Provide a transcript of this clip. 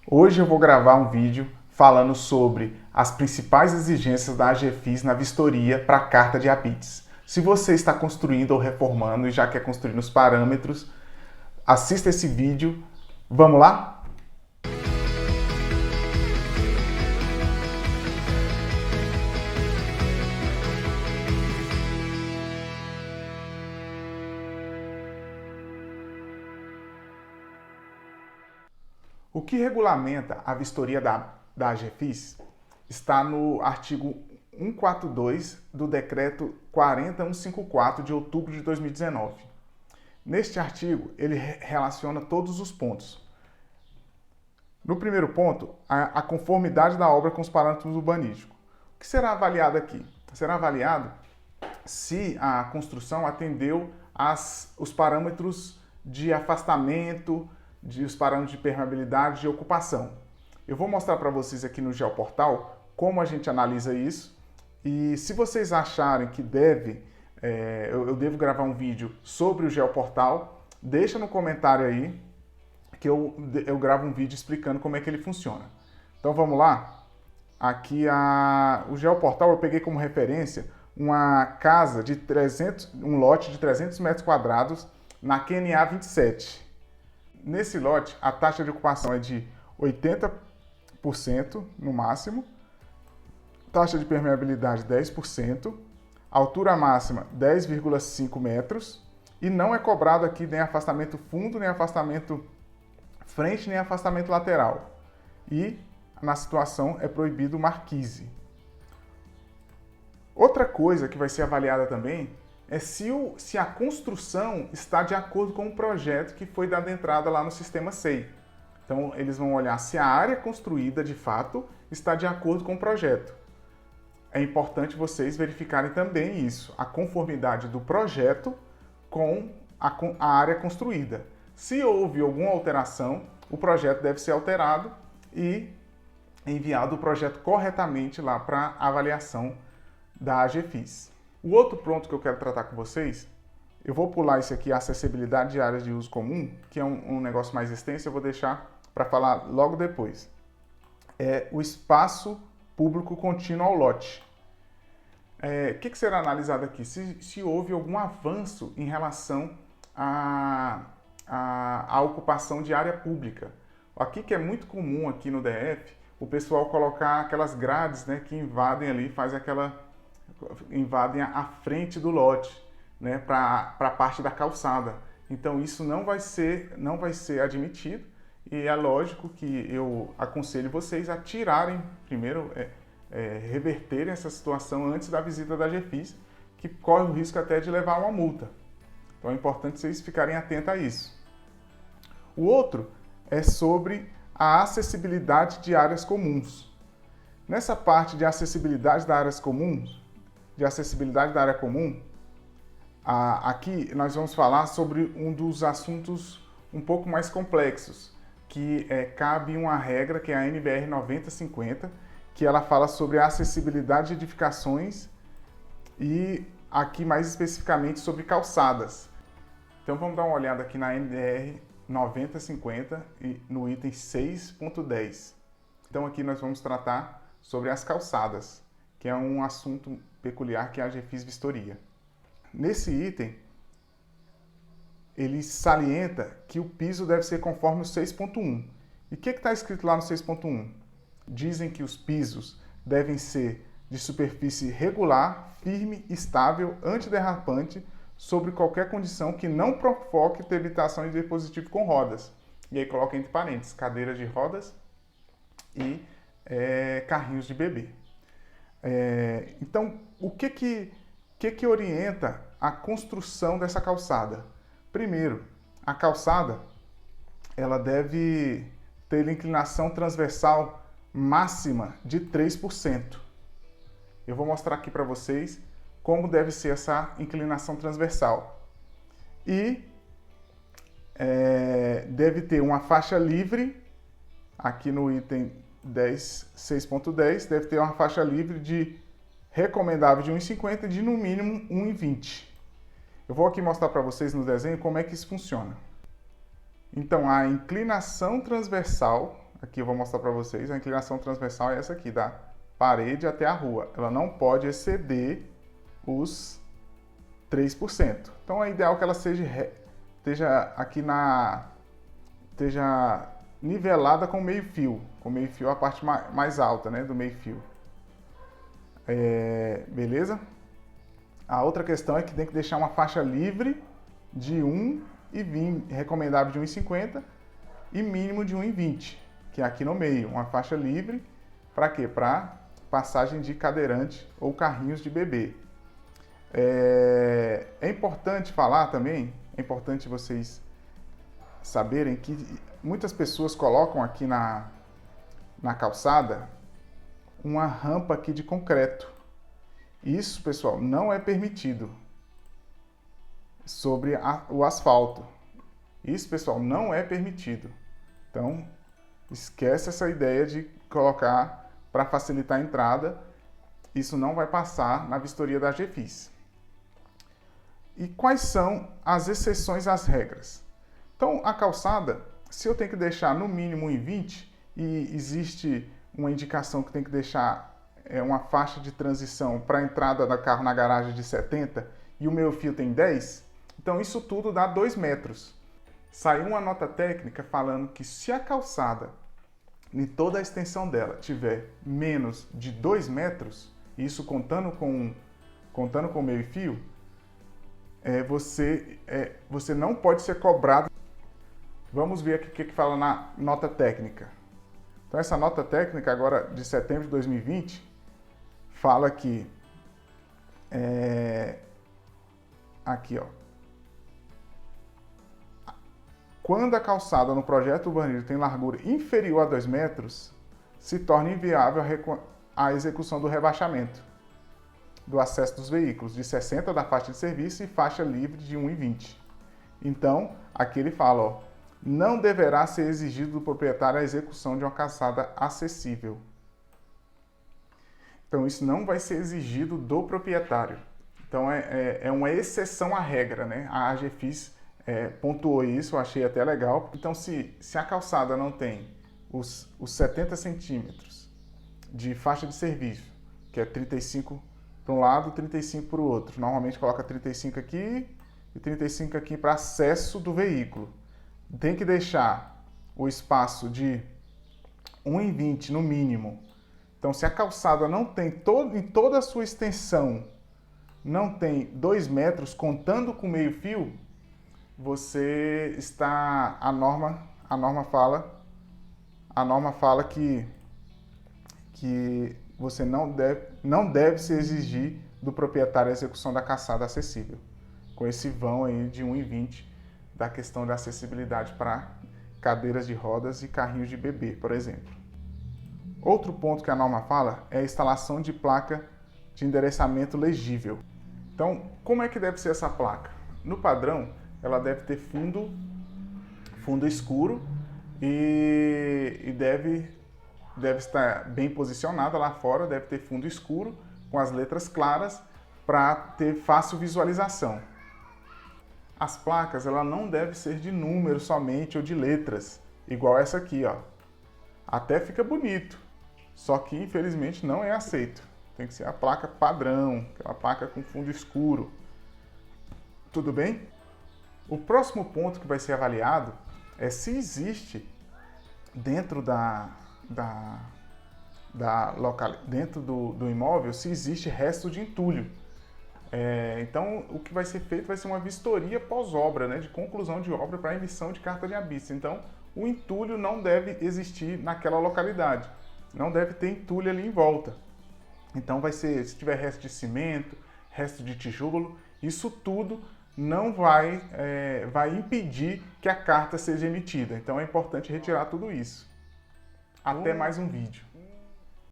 Hoje eu vou gravar um vídeo falando sobre as principais exigências da AGFIS na vistoria para a carta de habites. Se você está construindo ou reformando e já quer construir nos parâmetros, assista esse vídeo. Vamos lá? O que regulamenta a vistoria da AGFIS está no artigo 142 do decreto 40154 de outubro de 2019. Neste artigo, ele relaciona todos os pontos. No primeiro ponto, a conformidade da obra com os parâmetros urbanísticos. O que será avaliado aqui? Será avaliado se a construção atendeu os parâmetros de afastamento, os parâmetros de permeabilidade, de ocupação. Eu vou mostrar para vocês aqui no Geoportal como a gente analisa isso, e se vocês acharem que eu devo gravar um vídeo sobre o Geoportal, deixa no comentário aí que eu gravo um vídeo explicando como é que ele funciona. Então vamos lá? Aqui o Geoportal eu peguei como referência uma casa de um lote de 300 metros quadrados na QNA 27. Nesse lote, a taxa de ocupação é de 80% no máximo, taxa de permeabilidade 10%, altura máxima 10,5 metros e não é cobrado aqui nem afastamento fundo, nem afastamento frente, nem afastamento lateral. E na situação é proibido marquise. Outra coisa que vai ser avaliada também é se a construção está de acordo com o projeto que foi dado entrada lá no sistema SEI. Então, eles vão olhar se a área construída, de fato, está de acordo com o projeto. É importante vocês verificarem também isso, a conformidade do projeto com a área construída. Se houve alguma alteração, o projeto deve ser alterado e enviado o projeto corretamente lá para avaliação da AGFIS. O outro ponto que eu quero tratar com vocês, eu vou pular esse aqui, a acessibilidade de áreas de uso comum, que é um negócio mais extenso, eu vou deixar para falar logo depois. É o espaço público contínuo ao lote. O que será analisado aqui? Se houve algum avanço em relação à ocupação de área pública. Aqui que é muito comum aqui no DF, o pessoal colocar aquelas grades, né, que invadem ali, invadem a frente do lote, né, para a parte da calçada. Então isso não vai ser admitido e é lógico que eu aconselho vocês a tirarem primeiro, reverterem essa situação antes da visita da AGFIS, que corre o risco até de levar uma multa. Então é importante vocês ficarem atentos a isso. O outro é sobre a acessibilidade de áreas comuns. Nessa parte de acessibilidade das áreas comuns, área comum, aqui nós vamos falar sobre um dos assuntos um pouco mais complexos, que cabe uma regra que é a NBR 9050, que ela fala sobre a acessibilidade de edificações e aqui mais especificamente sobre calçadas. Então vamos dar uma olhada aqui na NBR 9050 e no item 6.10. Então aqui nós vamos tratar sobre as calçadas, que é um assunto peculiar que a AGFIS vistoria. Nesse item, ele salienta que o piso deve ser conforme o 6.1. E o que está escrito lá no 6.1? Dizem que os pisos devem ser de superfície regular, firme, estável, antiderrapante, sobre qualquer condição que não provoque debilitação de dispositivo com rodas. E aí coloca entre parênteses, cadeiras de rodas e carrinhos de bebê. Então, o que orienta a construção dessa calçada? Primeiro, a calçada ela deve ter inclinação transversal máxima de 3%. Eu vou mostrar aqui para vocês como deve ser essa inclinação transversal. E deve ter uma faixa livre, aqui no item 6.10, deve ter uma faixa livre de recomendável de 1,50 e de no mínimo 1,20. Eu vou aqui mostrar para vocês no desenho como é que isso funciona. Então, a inclinação transversal, aqui eu vou mostrar para vocês, a inclinação transversal é essa aqui, da parede até a rua. Ela não pode exceder os 3%. Então é ideal que ela esteja aqui esteja nivelada com o meio-fio. Com o meio-fio a parte mais alta, né, do meio-fio. Beleza? A outra questão é que tem que deixar uma faixa livre de 1,20, recomendável de 1,50 e mínimo de 1,20, que é aqui no meio, uma faixa livre. Para quê? Para passagem de cadeirante ou carrinhos de bebê. É importante falar também, é importante vocês saberem que muitas pessoas colocam aqui na calçada uma rampa aqui de concreto. Isso, pessoal, não é permitido sobre o asfalto. Isso, pessoal, não é permitido. Então, esquece essa ideia de colocar para facilitar a entrada. Isso não vai passar na vistoria da AGFIS. E quais são as exceções às regras? Então, a calçada, se eu tenho que deixar no mínimo 1,20 e existe uma indicação que tem que deixar uma faixa de transição para a entrada do carro na garagem de 70 e o meu fio tem 10, então isso tudo dá 2 metros. Saiu uma nota técnica falando que se a calçada, em toda a extensão dela, tiver menos de 2 metros, isso contando com o meio-fio, você não pode ser cobrado. Vamos ver aqui o que fala na nota técnica. Então, essa nota técnica agora de setembro de 2020 fala que aqui, ó, quando a calçada no projeto urbanístico tem largura inferior a 2 metros, se torna inviável a execução do rebaixamento do acesso dos veículos de 60 da faixa de serviço e faixa livre de 1,20. Então, aqui ele fala, ó, não deverá ser exigido do proprietário a execução de uma calçada acessível. Então, isso não vai ser exigido do proprietário. Então, é uma exceção à regra, né? A AGFIS pontuou isso, eu achei até legal. Então, se a calçada não tem os 70 centímetros de faixa de serviço, que é 35 para um lado, 35 para o outro. Normalmente coloca 35 aqui e 35 aqui para acesso do veículo. Tem que deixar o espaço de 1,20 no mínimo. Então, se a calçada não tem em toda a sua extensão, não tem 2 metros contando com meio fio, você está, a norma fala que você não deve se exigir do proprietário a execução da calçada acessível, com esse vão aí de 1,20 da questão da acessibilidade para cadeiras de rodas e carrinhos de bebê, por exemplo. Outro ponto que a norma fala é a instalação de placa de endereçamento legível. Então, como é que deve ser essa placa? No padrão, ela deve ter fundo escuro e deve estar bem posicionada lá fora, deve ter fundo escuro com as letras claras para ter fácil visualização. As placas, ela não deve ser de número somente ou de letras, igual essa aqui, ó. Até fica bonito, só que infelizmente não é aceito. Tem que ser a placa padrão, aquela placa com fundo escuro. Tudo bem? O próximo ponto que vai ser avaliado é se existe dentro dentro do imóvel, se existe resto de entulho. Então, o que vai ser feito vai ser uma vistoria pós-obra, né, de conclusão de obra para emissão de carta de habite. Então, o entulho não deve existir naquela localidade, não deve ter entulho ali em volta. Então, vai ser, se tiver resto de cimento, resto de tijolo, isso tudo não vai impedir que a carta seja emitida. Então, é importante retirar tudo isso. Até mais um vídeo.